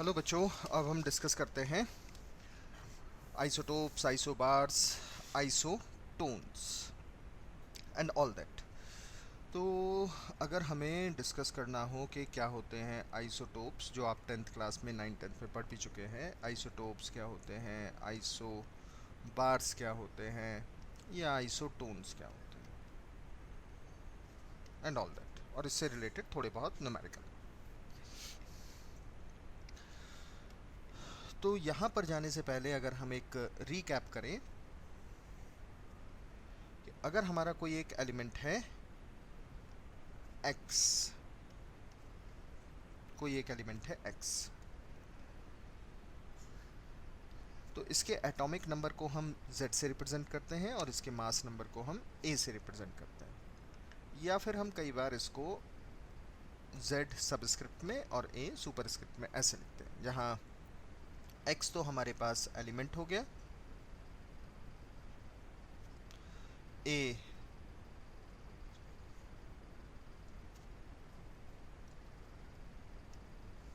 Hello बच्चों, अब हम डिस्कस करते हैं isotopes, isobars, isotones and all that. तो अगर हमें डिस्कस करना हो कि क्या होते हैं आइसोटोप्स, जो आप 10th क्लास में 9th 10th में पढ़ भी चुके हैं, आइसोटोप्स क्या होते हैं, आइसोबार्स क्या होते हैं, या आइसोटोन्स क्या होते हैं एंड ऑल दैट, और इससे रिलेटेड थोड़े बहुत न्यूमेरिकल। तो यहाँ पर जाने से पहले अगर हम एक रीकैप करें कि अगर हमारा कोई एक एलिमेंट है x, कोई एक एलिमेंट है x, तो इसके एटॉमिक नंबर को हम z से रिप्रेजेंट करते हैं और इसके मास नंबर को हम a से रिप्रेजेंट करते हैं, या फिर हम कई बार इसको z सबस्क्रिप्ट में और a सुपरस्क्रिप्ट में ऐसे लिखते हैं, जहाँ x तो हमारे पास एलिमेंट हो गया,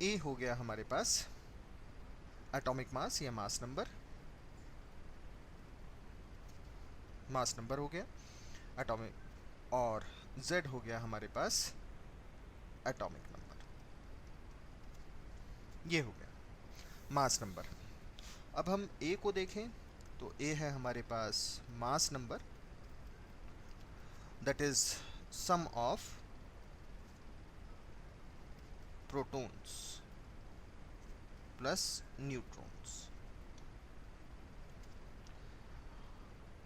a हो गया हमारे पास एटॉमिक मास या मास नंबर हो गया एटॉमिक, और z हो गया हमारे पास एटॉमिक नंबर, ये हो गया मास नंबर। अब हम a को देखें तो a है हमारे पास mass number, that is sum of protons plus neutrons,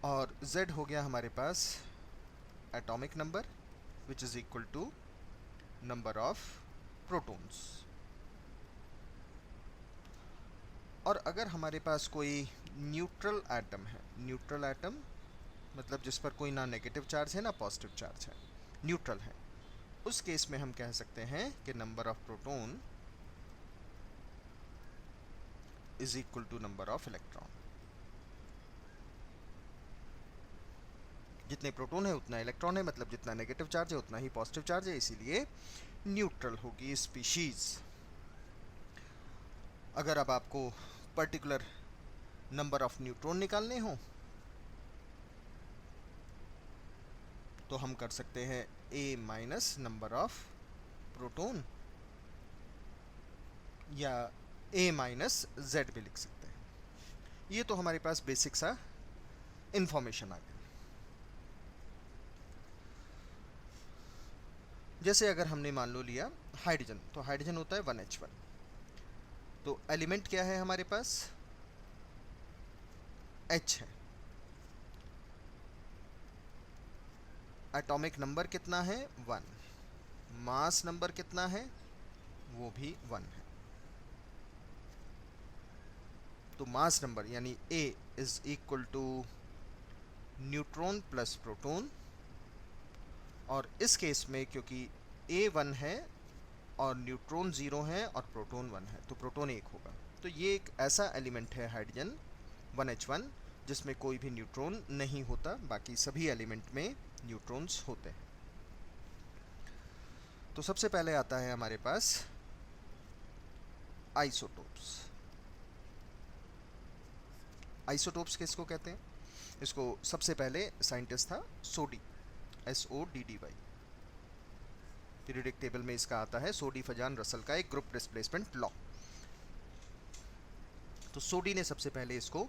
और z हो गया हमारे पास atomic number which is equal to number of protons. और अगर हमारे पास कोई न्यूट्रल एटम है, न्यूट्रल एटम मतलब जिस पर कोई ना नेगेटिव चार्ज है ना पॉजिटिव चार्ज है, न्यूट्रल है, उस केस में हम कह सकते हैं कि number of proton is equal to number of electron. जितने प्रोटॉन है उतना इलेक्ट्रॉन है, मतलब जितना नेगेटिव चार्ज है उतना ही पॉजिटिव चार्ज है, इसीलिए न्यूट्रल होगी स्पीशीज। अगर अब आपको पर्टिकुलर नंबर ऑफ न्यूट्रॉन निकालने हो तो हम कर सकते हैं a minus number of proton, या a माइनस z भी लिख सकते हैं। ये तो हमारे पास बेसिक सा इंफॉर्मेशन आ गया। जैसे अगर हमने मान लो लिया हाइड्रोजन, तो हाइड्रोजन होता है 1H1, तो एलिमेंट क्या है हमारे पास, H है, एटॉमिक नंबर कितना है 1, मास नंबर कितना है वो भी 1 है, तो मास नंबर यानी A is equal to neutron plus proton, और इस केस में क्योंकि A 1 है और न्यूट्रॉन 0 है और प्रोटॉन 1 है, तो प्रोटॉन 1 होगा। तो ये एक ऐसा एलिमेंट है हाइड्रोजन 1H1 जिसमें कोई भी न्यूट्रॉन नहीं होता, बाकी सभी एलिमेंट में न्यूट्रॉन्स होते हैं। तो सबसे पहले आता है हमारे पास आइसोटोप्स। आइसोटोप्स किसको कहते हैं, इसको सबसे पहले साइंटिस्ट था सोडी, SODDY। पीरियडिक टेबल में इसका आता है सोडी फजान रसल का एक ग्रुप डिस्प्लेसमेंट लॉ। तो सोडी ने सबसे पहले इसको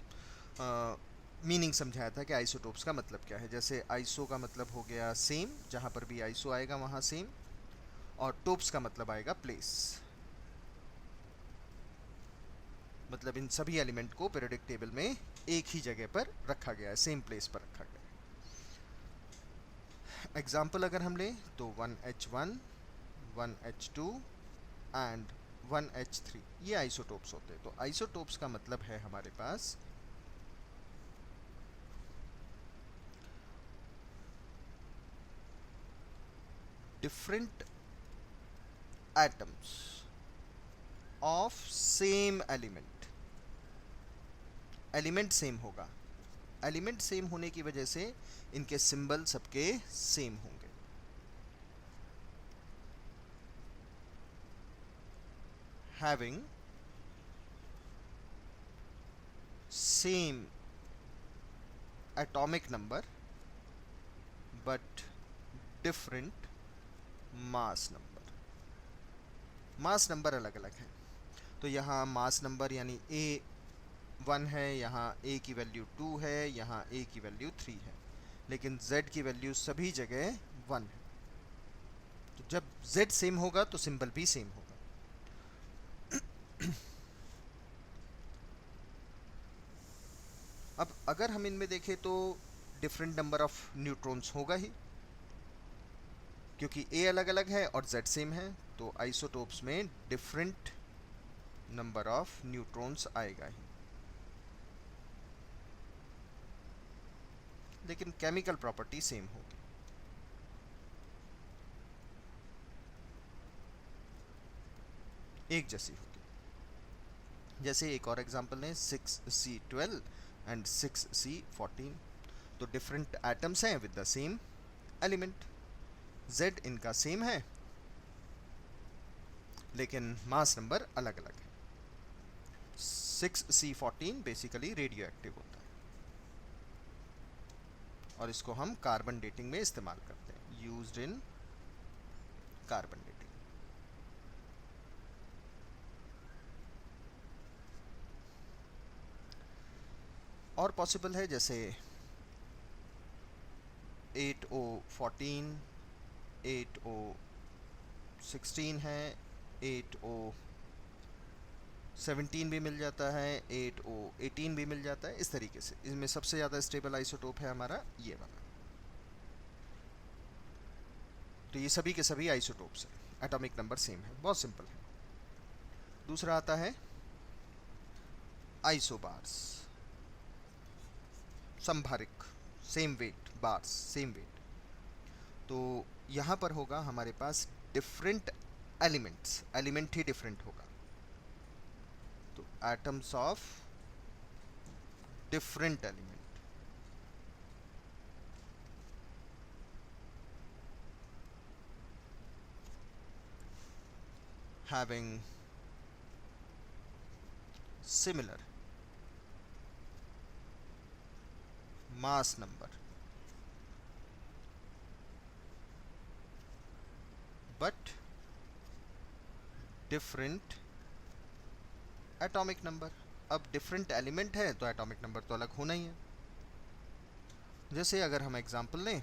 मीनिंग समझाया था कि आइसोटोप्स का मतलब क्या है। जैसे आइसो का मतलब हो गया सेम, जहाँ पर भी आइसो आएगा वहाँ सेम, और टोप्स का मतलब आएगा प्लेस, मतलब इन सभी एलिमेंट को पीरियडिक टेबल में एक ही जगह पर रखा गया है, सेम प्लेस पर रखा गया है। एग्जाम्पल अगर हम लें तो 1H1, 1H2 एंड 1H3, ये आइसोटोप्स होते हैं। तो आइसोटोप्स का मतलब है हमारे पास different atoms of same element. Element same होगा, एलिमेंट सेम होने की वजह से इनके सिंबल सबके सेम होंगे। Having same atomic number but different mass number. Mass number अलग अलग है, तो यहाँ मास नंबर यानी A1 है, यहाँ A की वैल्यू 2 है, यहाँ A की वैल्यू 3 है, लेकिन Z की वैल्यू सभी जगह 1 है। तो जब Z सेम होगा तो सिंबल भी सेम होगा। अब अगर हम इनमें देखें तो डिफरेंट नंबर ऑफ न्यूट्रॉन्स होगा ही, क्योंकि A अलग अलग है और Z सेम है, तो आइसोटोप्स में डिफरेंट नंबर ऑफ न्यूट्रॉन्स आएगा ही। लेकिन केमिकल प्रॉपर्टी सेम होगी। एक जैसी होगी। जैसे एक और एग्जांपल लें, 6C12 एंड 6C14। तो डिफरेंट एटम्स हैं with the same element. Z इनका सेम है लेकिन मास नंबर अलग अलग है। 6C14 बेसिकली रेडियो एक्टिव होता है और इसको हम कार्बन डेटिंग में इस्तेमाल करते हैं, यूज्ड इन कार्बन डेटिंग। और पॉसिबल है जैसे 8O14, 8O16 है, 8O17 भी मिल जाता है, 8O18 भी मिल जाता है। इस तरीके से इसमें सबसे ज़्यादा स्टेबल आइसोटोप है हमारा ये वाला। तो ये सभी के सभी आइसोटोप्स हैं, एटॉमिक नंबर सेम है, बहुत सिंपल है। दूसरा आता है आइसोबार्स, संभारिक, same weight bars, same weight. तो यहाँ पर होगा हमारे पास डिफरेंट एलिमेंट्स, एलिमेंट ही डिफरेंट होगा। तो atoms of different element having similar mass number but different atomic number। अब डिफरेंट एलिमेंट है तो एटॉमिक नंबर तो अलग होना ही है। जैसे अगर हम एग्जांपल लें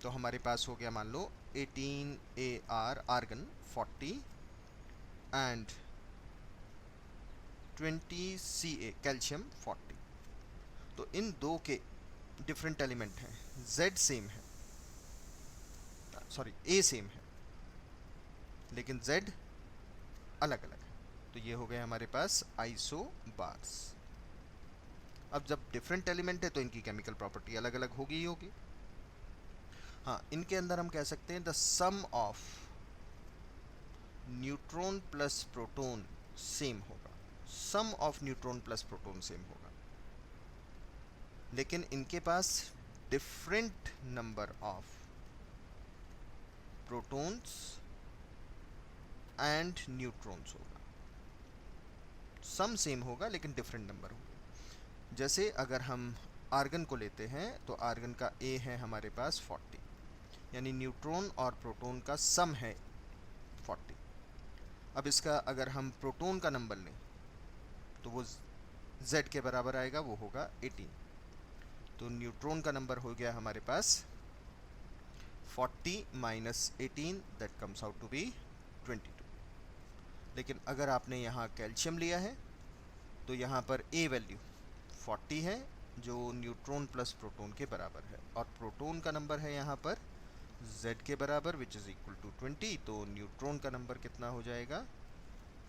तो हमारे पास हो गया मान लो 18Ar argon 40 and 20Ca calcium 40। तो इन दो के डिफरेंट एलिमेंट हैं, Z सेम है, सॉरी A सेम है लेकिन Z अलग अलग है। तो ये हो गए हमारे पास आइसोबार्स। अब जब डिफरेंट एलिमेंट है तो इनकी केमिकल प्रॉपर्टी अलग अलग होगी ही होगी। हाँ, इनके अंदर हम कह सकते हैं the sum of neutron plus proton same होगा, sum of neutron plus proton same होगा, लेकिन इनके पास different number of protons and neutrons होगा। सम सेम होगा लेकिन डिफरेंट नंबर होगा। जैसे अगर हम आर्गन को लेते हैं तो आर्गन का A है हमारे पास 40, यानी न्यूट्रॉन और प्रोटॉन का सम है 40। अब इसका अगर हम प्रोटॉन का नंबर लें तो वो Z के बराबर आएगा, वो होगा 18। तो न्यूट्रॉन का नंबर हो गया हमारे पास 40 minus 18, that comes out to be 22। लेकिन अगर आपने यहाँ कैल्शियम लिया है तो यहाँ पर A वैल्यू 40 है जो न्यूट्रॉन प्लस प्रोटॉन के बराबर है, और प्रोटॉन का नंबर है यहाँ पर Z के बराबर विच इज़ इक्वल टू 20। तो न्यूट्रॉन का नंबर कितना हो जाएगा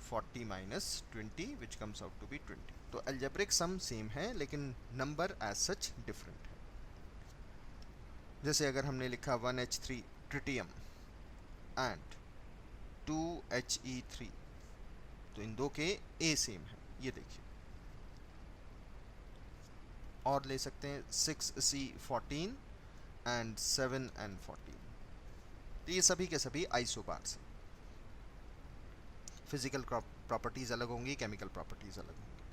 40 minus 20 which comes out to be 20। तो अलजेब्रिक सम सेम है लेकिन नंबर एज सच डिफरेंट है। जैसे अगर हमने लिखा 1H3 ट्रिटियम एंड 2He3, तो इन दो के A सेम है, ये देखिए। और ले सकते हैं 6C14 एंड 7N14। तो ये सभी के सभी आइसोबार्स हैं। फिजिकल प्रॉपर्टीज़ अलग होंगी, केमिकल प्रॉपर्टीज़ अलग होंगी।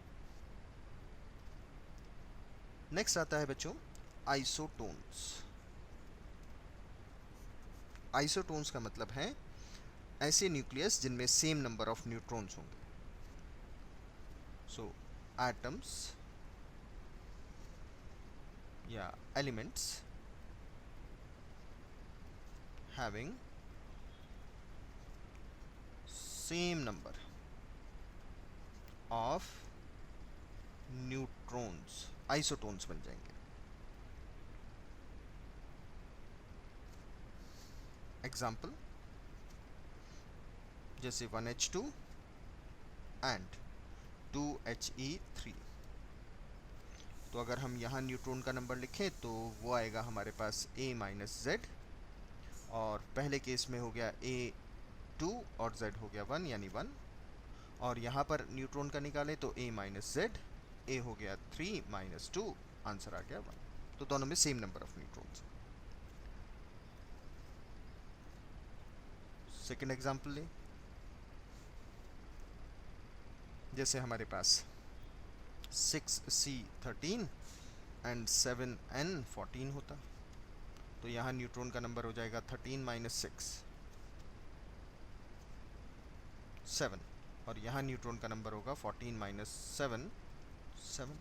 नेक्स्ट आता है बच्चों आइसोटोन्स। आइसोटोन्स का मतलब है ऐसे न्यूक्लियस जिनमें सेम नंबर ऑफ न्यूट्रॉन्स होंगे। सो एटम्स या elements having same number of neutrons isotones बन जाएंगे। एग्जाम्पल जैसे 1H2 एंड 2He3। तो अगर हम यहाँ न्यूट्रॉन का नंबर लिखें तो वो आएगा हमारे पास A माइनस जेड, और पहले केस में हो गया A 2 और Z हो गया 1 यानी 1, और यहाँ पर न्यूट्रॉन का निकाले तो A माइनस जेड, A हो गया 3 माइनस 2, आंसर आ गया 1। तो दोनों में same number of neutrons. Second example लें, जैसे हमारे पास 6C13 एंड 7N14 होता, तो यहाँ न्यूट्रॉन का नंबर हो जाएगा 13 माइनस 6 7, और यहाँ न्यूट्रॉन का नंबर होगा 14 माइनस 7 7।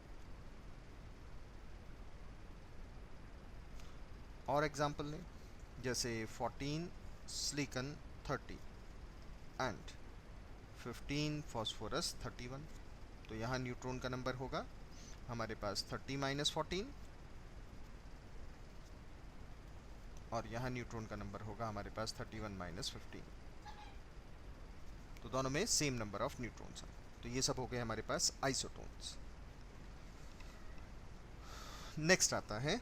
और एग्जाम्पल लें, जैसे 14 सिलिकॉन 30 एंड 15 फॉस्फोरस 31। तो यहाँ न्यूट्रॉन का नंबर होगा हमारे पास 30 माइनस 14, और यहाँ न्यूट्रॉन का नंबर होगा हमारे पास 31 माइनस 15। तो दोनों में सेम नंबर ऑफ न्यूट्रॉन्स हैं। तो ये सब हो गए हमारे पास आइसोटोन्स। नेक्स्ट आता है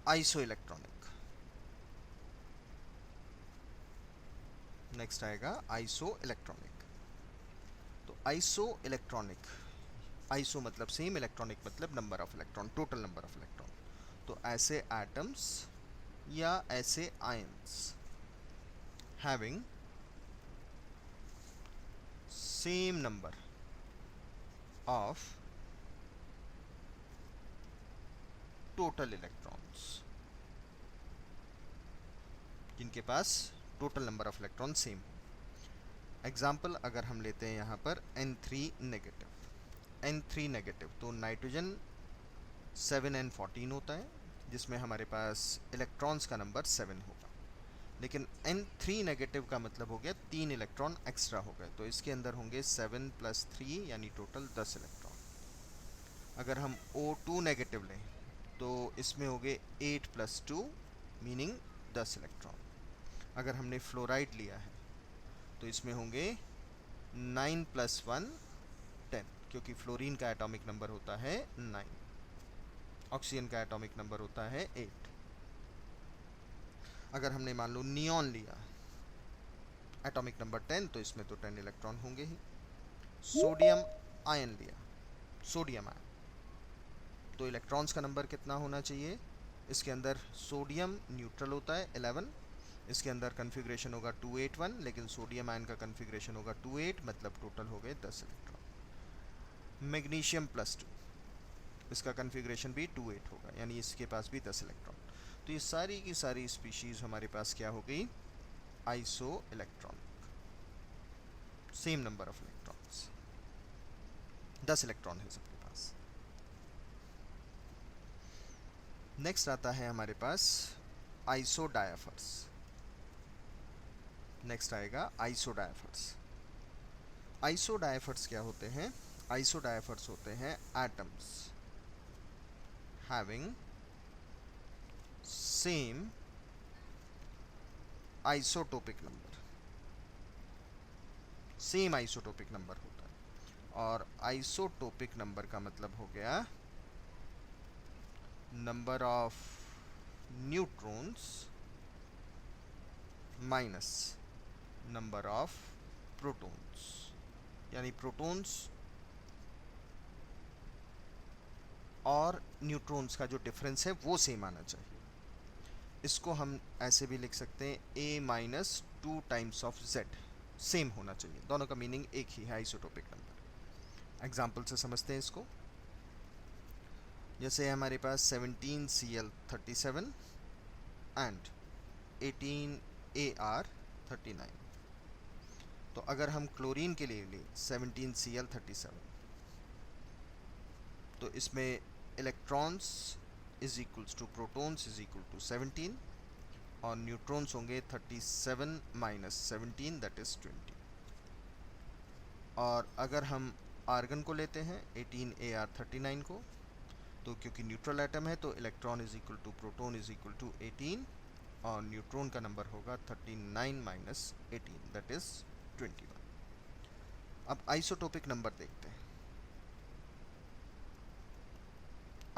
आइसो इलेक्ट्रॉनिक। नेक्स्ट आएगा आइसो इलेक्ट्रॉनिक। तो आइसो इलेक्ट्रॉनिक, आइसो मतलब सेम, इलेक्ट्रॉनिक मतलब number of electron, total number of electron. तो ऐसे एटम्स या ऐसे ions having same number of total electrons, जिनके पास total number of electron same हो। एग्जाम्पल अगर हम लेते हैं यहाँ पर N3 नेगेटिव, N3 नेगेटिव तो नाइट्रोजन 7N14 होता है, जिसमें हमारे पास इलेक्ट्रॉन्स का नंबर 7 होगा। लेकिन N3 नेगेटिव का मतलब हो गया 3 इलेक्ट्रॉन एक्स्ट्रा हो गए, तो इसके अंदर होंगे 7 प्लस 3 यानी टोटल 10 इलेक्ट्रॉन। अगर हम O2 नेगेटिव लें तो इसमें हो गए 8 प्लस 2 मीनिंग 10 इलेक्ट्रॉन। अगर हमने फ्लोराइड लिया है तो इसमें होंगे 9 प्लस 1 10, क्योंकि फ्लोरीन का एटॉमिक नंबर होता है 9, ऑक्सीजन का एटॉमिक नंबर होता है 8। अगर हमने मान लो नियॉन लिया, एटॉमिक नंबर 10, तो इसमें तो 10 इलेक्ट्रॉन होंगे ही। सोडियम आयन लिया, सोडियम आयन, तो इलेक्ट्रॉन्स का नंबर कितना होना चाहिए? इसके अंदर सोडियम न्यूट्रल होता है 11, इसके अंदर कन्फिग्रेशन होगा 281, लेकिन सोडियम आयन का कन्फिग्रेशन होगा 28, मतलब टोटल हो गए 10 इलेक्ट्रॉन। मैग्नीशियम प्लस 2, इसका कन्फिग्रेशन भी 28 होगा, यानी इसके पास भी 10 इलेक्ट्रॉन। तो ये सारी की सारी स्पीशीज हमारे पास क्या हो गई? Iso electronic, same number of electrons, 10 electron है सबके पास। नेक्स्ट आता है हमारे पास आइसोडायफर्स। नेक्स्ट आएगा आइसोडायफर्स। आइसोडायफर्स क्या होते हैं? आइसोडायफर्स होते हैं atoms having same isotopic number, same isotopic number होता है। और आइसोटोपिक नंबर का मतलब हो गया number of neutrons minus number of protons, यानी प्रोटॉन्स और न्यूट्रॉन्स का जो डिफरेंस है वो सेम आना चाहिए। इसको हम ऐसे भी लिख सकते हैं A minus 2 times of Z, same होना चाहिए, दोनों का मीनिंग एक ही है आइसोटोपिक नंबर। एग्जाम्पल से समझते हैं इसको। जैसे हमारे पास 17Cl37 एंड 18Ar39। तो अगर हम क्लोरीन के लिए लें 17Cl37, तो इसमें electrons is equals to protons is equal to 17 और न्यूट्रॉन्स होंगे 37 माइनस 17 दैट इज 20। और अगर हम आर्गन को लेते हैं 18Ar39 को, तो क्योंकि न्यूट्रल एटम है तो electron is equal to proton is equal to 18 और न्यूट्रॉन का नंबर होगा 39 माइनस 18 दैट इज 21। अब आइसोटोपिक नंबर देखते हैं।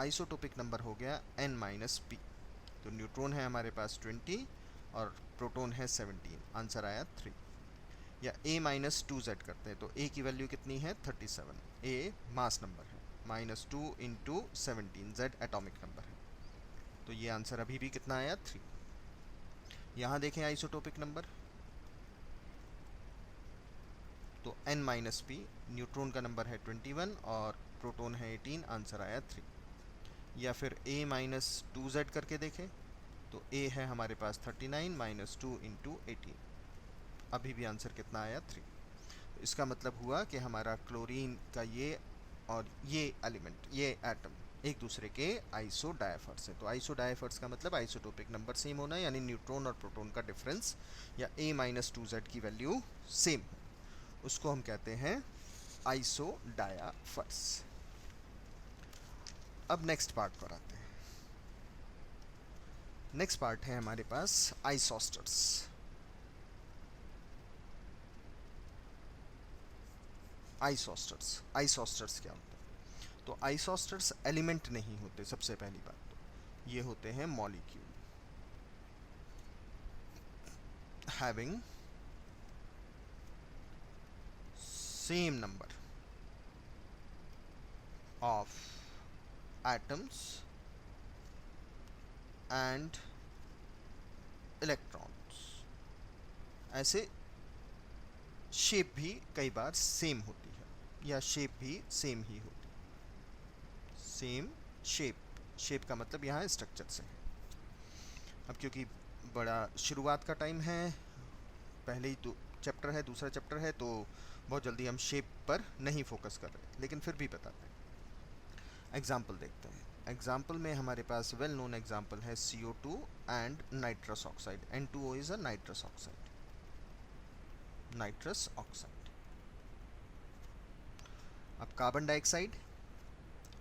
आइसोटोपिक नंबर हो गया n माइनस पी। तो न्यूट्रॉन है हमारे पास 20 और प्रोटॉन है 17, आंसर आया 3। या a माइनस 2z करते हैं, तो a की वैल्यू कितनी है 37, a मास नंबर है, minus 2 into 17, z atomic number है। तो ये आंसर अभी भी कितना आया 3। यहाँ देखें आइसोटोपिक नंबर, तो n माइनस पी, न्यूट्रॉन का नंबर है 21 और प्रोटॉन है 18, आंसर आया 3। या फिर a माइनस 2z करके देखें, तो a है हमारे पास 39 माइनस 2 इंटू 18, अभी भी आंसर कितना आया 3। तो इसका मतलब हुआ कि हमारा क्लोरीन का ये और ये एलिमेंट, ये एटम एक दूसरे के आइसोडायफर्स है। तो आइसोडायफर्स का मतलब आइसोटोपिक नंबर सेम होना, यानी न्यूट्रॉन और प्रोटॉन का डिफरेंस या a माइनस 2z की वैल्यू सेम हो, उसको हम कहते हैं आइसोडायफर्स। अब नेक्स्ट पार्ट पर आते हैं। नेक्स्ट पार्ट है हमारे पास आइसोस्टर्स। आइसोस्टर्स क्या होते हैं? तो आइसोस्टर्स एलिमेंट नहीं होते, सबसे पहली बात तो ये होते हैं molecule having same number of atoms and electrons. ऐसे शेप भी कई बार सेम होती है या शेप भी सेम ही होती है। सेम शेप का मतलब यहाँ स्ट्रक्चर से है। अब क्योंकि बड़ा शुरुआत का टाइम है, पहले ही तो चैप्टर है, दूसरा चैप्टर है, तो बहुत जल्दी हम शेप पर नहीं फोकस कर रहे, लेकिन फिर भी बताते हैं। एग्जाम्पल देखते हैं। एग्जाम्पल में हमारे पास वेल नोन एग्जाम्पल है CO2 and nitrous oxide. N2O is a nitrous oxide, nitrous oxide. अब कार्बन डाइऑक्साइड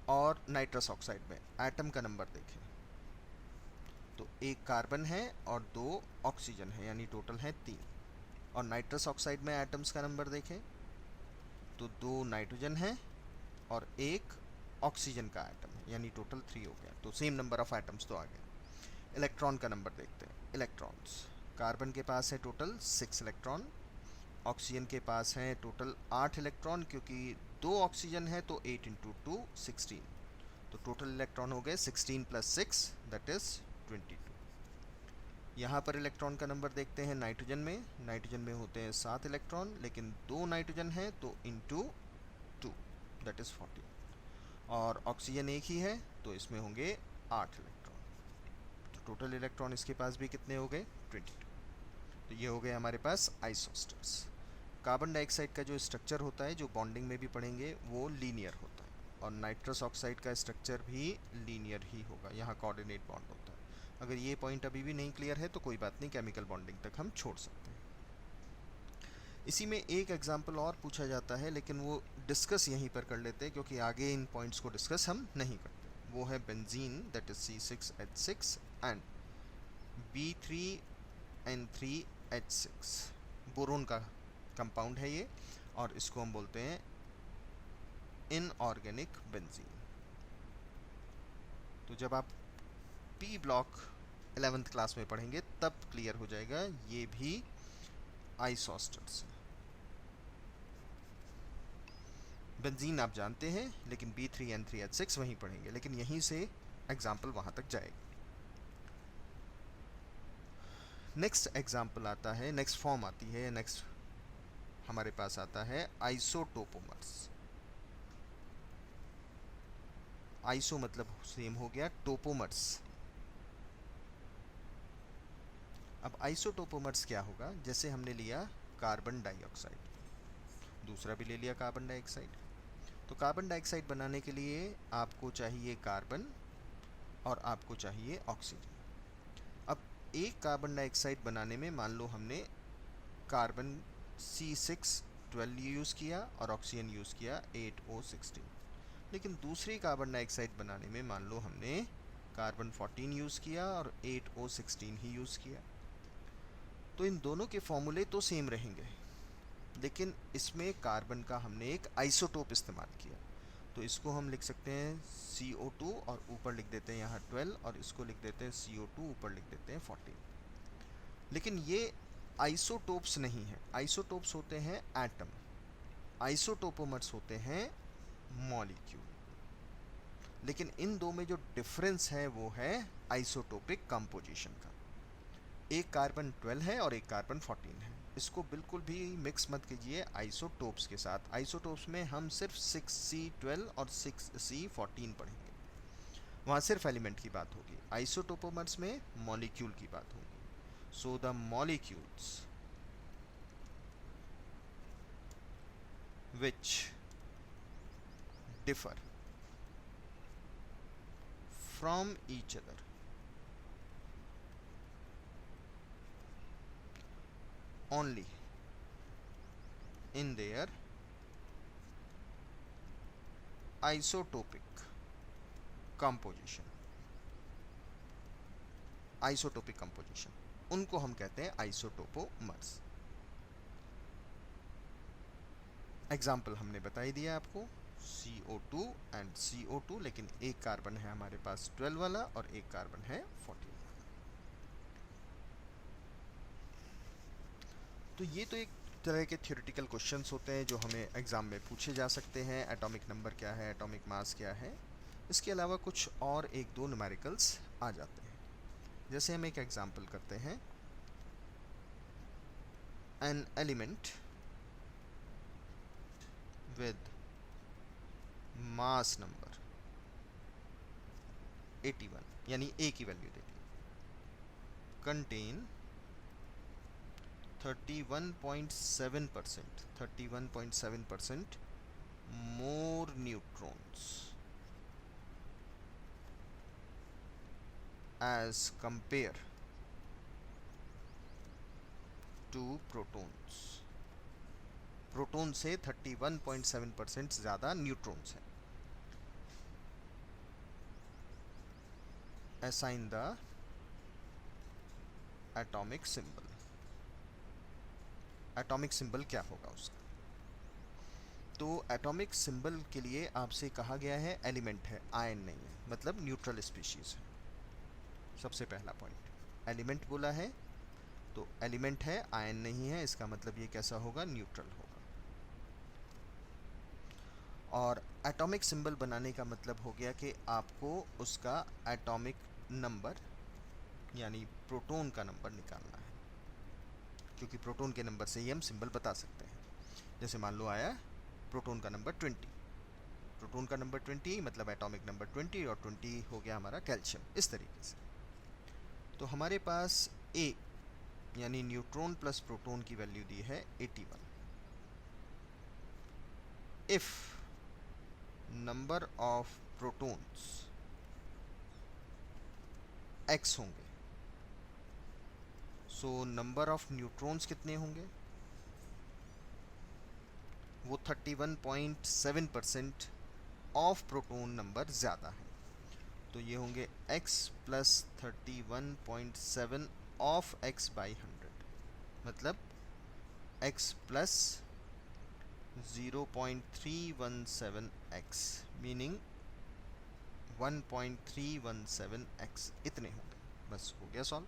और नाइट्रस ऑक्साइड में एटम का नंबर देखें, तो एक कार्बन है और 2 ऑक्सीजन है, यानी टोटल है 3। और नाइट्रस ऑक्साइड में एटम्स का नंबर देखें, तो 2 नाइट्रोजन है और 1 ऑक्सीजन का एटम है, यानी टोटल 3 हो गया। तो सेम नंबर ऑफ एटम्स तो आ गए। इलेक्ट्रॉन का नंबर देखते हैं। इलेक्ट्रॉन्स, कार्बन के पास है टोटल 6 इलेक्ट्रॉन, ऑक्सीजन के पास है टोटल 8 इलेक्ट्रॉन, क्योंकि 2 ऑक्सीजन है तो 8 इंटू 2 16, तो टोटल इलेक्ट्रॉन हो गए 16 प्लस 6 दैट इज 22। यहाँ पर इलेक्ट्रॉन का नंबर देखते हैं। नाइट्रोजन में होते हैं 7 इलेक्ट्रॉन, लेकिन 2 नाइट्रोजन है तो इंटू 2 दैट इज 40, और ऑक्सीजन एक ही है तो इसमें होंगे 8 इलेक्ट्रॉन, तो टोटल इलेक्ट्रॉन इसके पास भी कितने हो गए 22। तो ये हो गए हमारे पास आइसोस्टर्स। कार्बन डाइऑक्साइड का जो स्ट्रक्चर होता है, जो बॉन्डिंग में भी पढ़ेंगे, वो लीनियर होता है, और नाइट्रस ऑक्साइड का स्ट्रक्चर भी लीनियर ही होगा, यहाँ कोऑर्डिनेट बॉन्ड होता है। अगर ये पॉइंट अभी भी नहीं क्लियर है तो कोई बात नहीं, केमिकल बॉन्डिंग तक हम छोड़ सकते हैं। इसी में एक एग्जाम्पल और पूछा जाता है, लेकिन वो डिस्कस यहीं पर कर लेते हैं, क्योंकि आगे इन पॉइंट्स को डिस्कस हम नहीं करते। वो है benzene, that is C6H6 and B3N3H6। Boron का कंपाउंड है ये, और इसको हम बोलते हैं इनऑर्गेनिक बेंजीन। तो जब आप पी ब्लॉक 11th क्लास में पढ़ेंगे तब क्लियर हो जाएगा, ये भी आइसोस्टर्स है। बेंजीन आप जानते हैं, लेकिन B3N3H6 वहीं पढ़ेंगे, लेकिन यहीं से एग्जाम्पल वहाँ तक जाएगा। नेक्स्ट एग्जाम्पल आता है, नेक्स्ट फॉर्म आती है, नेक्स्ट हमारे पास आता है आइसोटोपोमर्स। आइसो मतलब सेम हो गया टोपोमर्स। अब आइसोटोपोमर्स क्या होगा, जैसे हमने लिया कार्बन डाइऑक्साइड, दूसरा भी ले लिया कार्बन डाइऑक्साइड, तो कार्बन डाइऑक्साइड बनाने के लिए आपको चाहिए कार्बन और आपको चाहिए ऑक्सीजन। अब एक कार्बन डाइऑक्साइड बनाने में मान लो हमने कार्बन C612 यूज़ किया और ऑक्सीजन यूज़ किया 8O16, लेकिन दूसरी कार्बन डाइऑक्साइड बनाने में मान लो हमने कार्बन 14 यूज़ किया और 8O16 ही यूज़ किया। तो इन दोनों के फॉर्मूले तो सेम रहेंगे, लेकिन इसमें कार्बन का हमने एक आइसोटोप इस्तेमाल किया, तो इसको हम लिख सकते हैं CO2 और ऊपर लिख देते हैं यहाँ 12, और इसको लिख देते हैं CO2 ऊपर लिख देते हैं 14। लेकिन ये आइसोटोप्स नहीं है, आइसोटोप्स होते हैं एटम, आइसोटोपोमर्स होते हैं मॉलिक्यूल। लेकिन इन दो में जो डिफरेंस है वो है आइसोटोपिक कंपोजिशन का। एक कार्बन 12 है और एक कार्बन 14 है, इसको बिल्कुल भी मिक्स मत कीजिए आइसोटोप्स के साथ। आइसोटोप्स में हम सिर्फ 6C12 और 6C14 पढ़ेंगे, वहाँ सिर्फ एलिमेंट की बात होगी। आइसोटोपोमर्स में मॉलिक्यूल की बात होगी। So the molecules which differ from each other only in their isotopic composition, isotopic composition, उनको हम कहते हैं आइसोटोपोमर्स। एग्जाम्पल हमने बता ही दिया आपको, CO2 एंड CO2, लेकिन एक कार्बन है हमारे पास 12 वाला और एक कार्बन है 14 वाला। तो ये तो एक तरह के थ्योरेटिकल क्वेश्चंस होते हैं जो हमें एग्ज़ाम में पूछे जा सकते हैं। एटॉमिक नंबर क्या है, एटॉमिक मास क्या है, इसके अलावा कुछ और एक दो न्यूमेरिकल्स आ जाते हैं। जैसे हम एक एग्जाम्पल करते हैं, an element with mass number 81, यानी ए की वैल्यू दे दी, contain 31.7% more neutrons as compare to protons. Proton से 31.7% ज़्यादा न्यूट्रॉन्स हैं। Assign the atomic symbol. Atomic symbol क्या होगा उसका, तो एटॉमिक सिंबल के लिए आपसे कहा गया है एलिमेंट है, आयन नहीं है, मतलब न्यूट्रल स्पीशीज है। सबसे पहला पॉइंट, एलिमेंट बोला है तो एलिमेंट है, आयन नहीं है, इसका मतलब ये कैसा होगा, न्यूट्रल होगा। और एटॉमिक सिंबल बनाने का मतलब हो गया कि आपको उसका एटॉमिक नंबर यानी प्रोटॉन का नंबर निकालना है, क्योंकि प्रोटॉन के नंबर से ही हम सिंबल बता सकते हैं। जैसे मान लो आया प्रोटॉन का नंबर 20, प्रोटॉन का नंबर 20 मतलब एटॉमिक नंबर 20, और 20 हो गया हमारा कैल्शियम, इस तरीके से। तो हमारे पास ए यानी न्यूट्रॉन प्लस प्रोटॉन की वैल्यू दी है 81। If number of protons x होंगे, सो नंबर ऑफ न्यूट्रॉन्स कितने होंगे, वो 31.7% ऑफ प्रोटॉन नंबर ज़्यादा है, तो ये होंगे x plus 31.7 of x by 100, मतलब x plus 0.317x, meaning 1.317x, इतने होंगे। बस हो गया सॉल्व।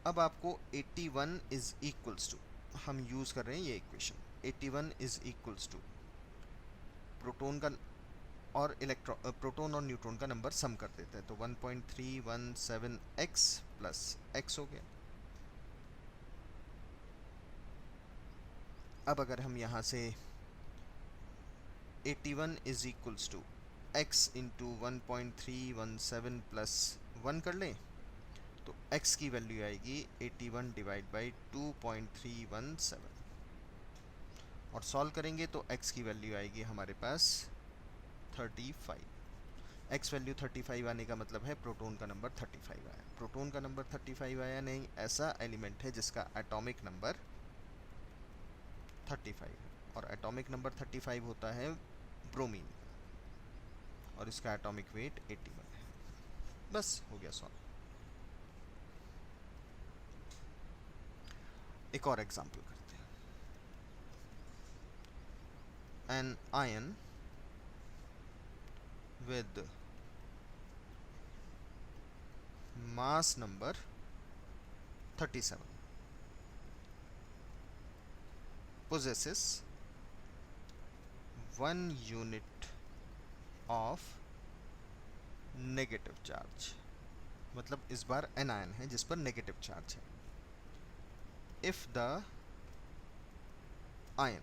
अब आपको 81 इज इक्वल्स टू, हम यूज़ कर रहे हैं ये equation, 81 is equals to proton का और प्रोटॉन और न्यूट्रॉन का नंबर सम कर देते हैं, तो 1.317x प्लस x हो गया। अब अगर हम यहाँ से 81 is equals to x into 1.317 plus 1 कर लें तो x की वैल्यू आएगी 81 डिवाइड बाई 2.317 और सॉल्व करेंगे तो x की वैल्यू आएगी हमारे पास 35। x वैल्यू 35 आने का मतलब है प्रोटॉन का नंबर 35 आया। प्रोटॉन का नंबर 35 आया नहीं, ऐसा एलिमेंट है जिसका एटॉमिक नंबर 35 है और एटॉमिक नंबर 35 होता है ब्रोमीन और इसका एटॉमिक वेट 81 है। बस हो गया सॉल्व। एक और एग्जांपल करते हैं। An ion with mass number 37 possesses 1 unit of negative charge। मतलब इस बार एन आयन है जिस पर नेगेटिव चार्ज है। If the ion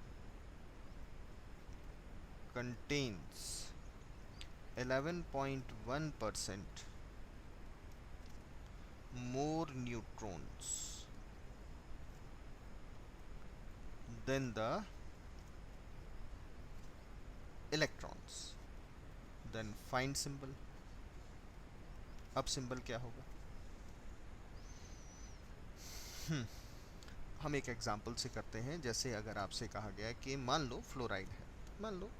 contains 11.1% more neutrons than the electrons, then find symbol। अब सिंबल क्या होगा? हम एक एग्जांपल से करते हैं। जैसे अगर आपसे कहा गया कि मान लो फ्लोराइड है, मान लो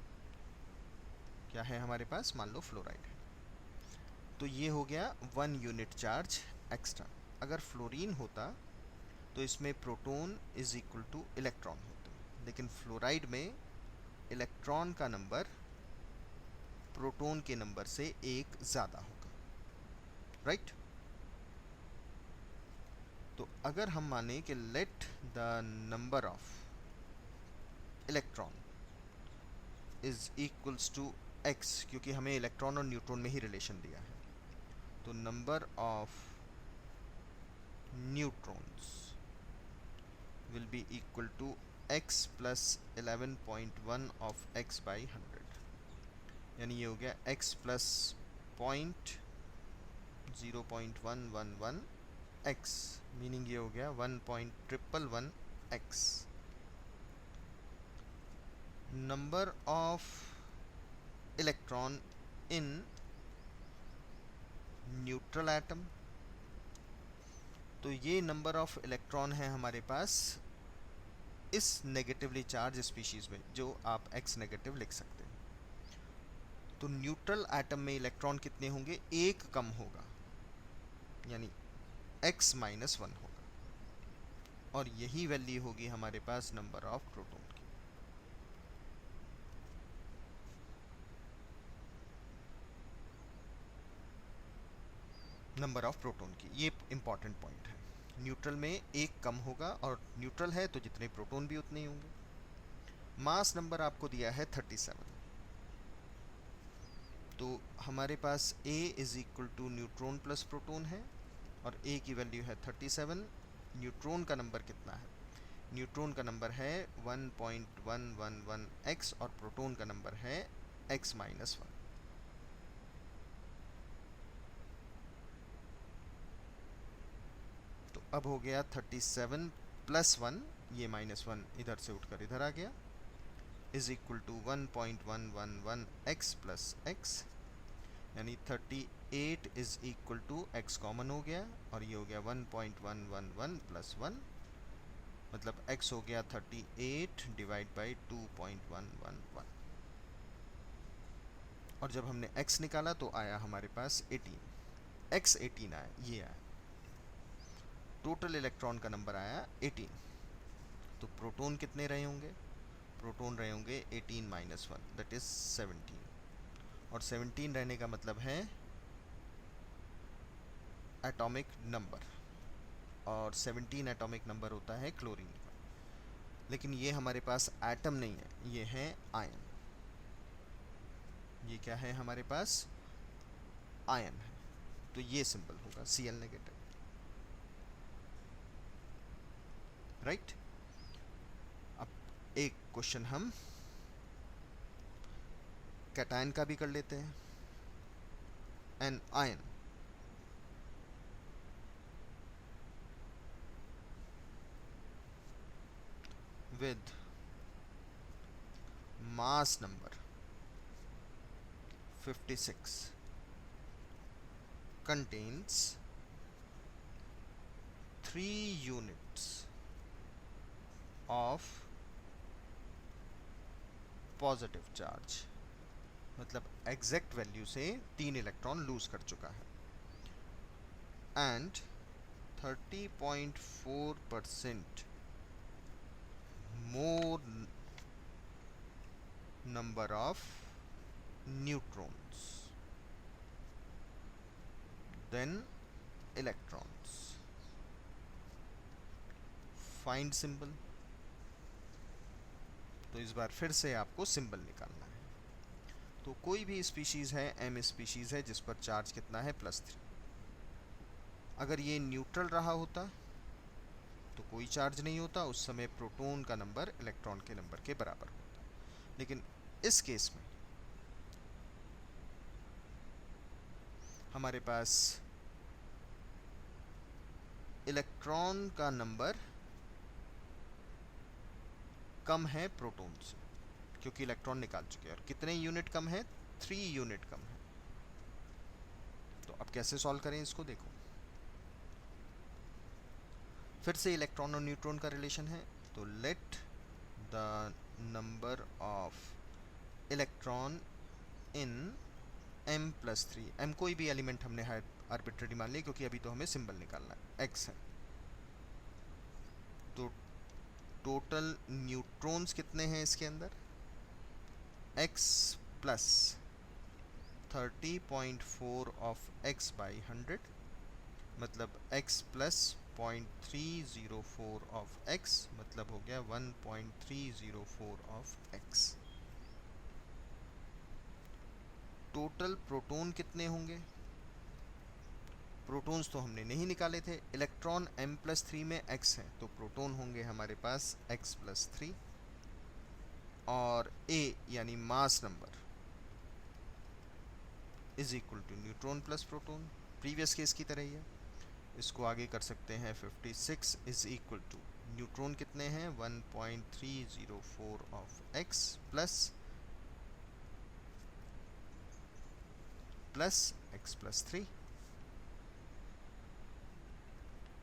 क्या है हमारे पास, मान लो फ्लोराइड है, तो ये हो गया 1 यूनिट चार्ज एक्स्ट्रा। अगर फ्लोरीन होता तो इसमें proton is equal two electron होते, लेकिन फ्लोराइड में इलेक्ट्रॉन का नंबर प्रोटॉन के नंबर से एक ज़्यादा होगा, राइट। तो अगर हम माने कि let the number of electron is equals to x, क्योंकि हमें इलेक्ट्रॉन और न्यूट्रॉन में ही रिलेशन दिया है, तो number of neutrons will be equal to x plus 11.1 of x by 100, यानी ये हो गया x plus 0.0111 x, मीनिंग ये हो गया 1.111 x। Number of electron in neutral atom, तो ये नंबर ऑफ इलेक्ट्रॉन है हमारे पास इस नेगेटिवली चार्ज स्पीशीज में, जो आप x नेगेटिव लिख सकते हैं। तो न्यूट्रल एटम में इलेक्ट्रॉन कितने होंगे? एक कम होगा, यानी x माइनस 1 होगा, और यही वैल्यू होगी हमारे पास नंबर ऑफ प्रोटॉन की। नंबर ऑफ प्रोटॉन की ये इंपॉर्टेंट पॉइंट है। न्यूट्रल में एक कम होगा, और न्यूट्रल है तो जितने प्रोटॉन भी उतने ही होंगे। मास नंबर आपको दिया है 37, तो हमारे पास A is equal to neutron plus proton है, और A की वैल्यू है 37। न्यूट्रॉन का नंबर कितना है? न्यूट्रॉन का नंबर है 1.111x और प्रोटॉन का नंबर है x माइनस 1। तो अब हो गया 37 प्लस 1, ये माइनस 1 इधर से उठकर इधर आ गया, is equal to 1.111x plus x, यानी 38 is equal to x common हो गया, और ये हो गया 1.111 प्लस 1, मतलब x हो गया 38 डिवाइड बाई 2.111, और जब हमने x निकाला तो आया हमारे पास 18, x 18 आया, ये आया। टोटल इलेक्ट्रॉन का नंबर आया 18। तो प्रोटॉन कितने रहे होंगे? प्रोटॉन रहे होंगे 18 माइनस 1, दैट इज 17, और 17 रहने का मतलब है एटॉमिक नंबर, और 17 एटॉमिक नंबर होता है क्लोरीन का। लेकिन ये हमारे पास एटम नहीं है, ये है आयन। ये क्या है हमारे पास? आयन है, तो ये सिंबल होगा Cl नेगेटिव, राइट। अब एक क्वेश्चन हम कैटायन का भी कर लेते हैं। An ion with mass number 56 contains 3 units of positive charge, मतलब एग्जैक्ट वैल्यू से 3 इलेक्ट्रॉन लूज कर चुका है, and 30.4% more number of neutrons than electrons. Find symbol. तो इस बार फिर से आपको सिंबल निकालना है। तो कोई भी स्पीशीज़ है, एम स्पीशीज़ है, जिस पर चार्ज कितना है +3। अगर ये न्यूट्रल रहा होता तो कोई चार्ज नहीं होता, उस समय प्रोटॉन का नंबर इलेक्ट्रॉन के नंबर के बराबर होता। लेकिन इस केस में हमारे पास इलेक्ट्रॉन का नंबर कम है प्रोटॉन से, क्योंकि इलेक्ट्रॉन निकाल चुके हैं। और कितने यूनिट कम है? 3 यूनिट कम है। तो अब कैसे सॉल्व करें इसको, देखो। फिर से इलेक्ट्रॉन और न्यूट्रॉन का रिलेशन है, तो late the number of electron in m+3, m कोई भी एलिमेंट हमने आर्बिट्रेरी मान लिया, क्योंकि अभी तो हमें सिंबल निकालना है, x है। तो टोटल न्यूट्रॉन्स कितने हैं इसके अंदर? x plus 30.4 of x by 100, मतलब x प्लस 0.304 ऑफ x, मतलब हो गया 1.304 ऑफ x। टोटल प्रोटॉन कितने होंगे? प्रोटॉन्स तो हमने नहीं निकाले थे। इलेक्ट्रॉन m+3 में x है, तो प्रोटॉन होंगे हमारे पास x+3, और a यानी mass number is equal to neutron plus proton, previous case की तरह ही है। इसको आगे कर सकते हैं, 56 इज इक्वल टू न्यूट्रॉन कितने हैं? 1.304 ऑफ x प्लस x+3।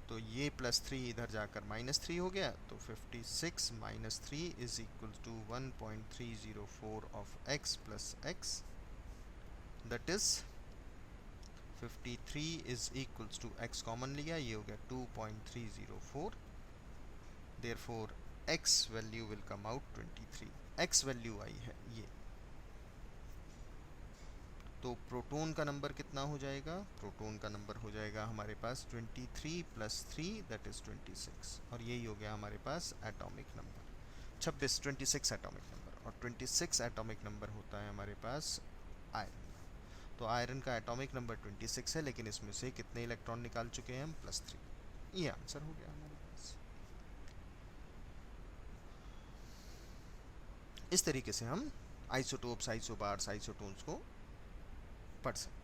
तो ये +3 इधर जाकर -3 हो गया, तो 56 - 3 is equal to 1.304 of x plus x, that is 53 is equals to x common लिया, ये हो गया 2.304। Therefore x value will come out 23। x value आई है ये। तो प्रोटॉन का नंबर कितना हो जाएगा? प्रोटॉन का नंबर हो जाएगा हमारे पास 23 + 3 दैट इज 26, और यही हो गया हमारे पास एटॉमिक नंबर 26 एटॉमिक नंबर। और 26 एटॉमिक नंबर होता है हमारे पास आयरन। तो आयरन का एटॉमिक नंबर 26 है, लेकिन इसमें से कितने इलेक्ट्रॉन निकाल चुके हैं हम? +3। ये आंसर हो गया हमारे पास। इस तरीके से हम आइसोटोप्स, आइसोबार्स, आइसोटोन्स को पढ़ सकते हैं।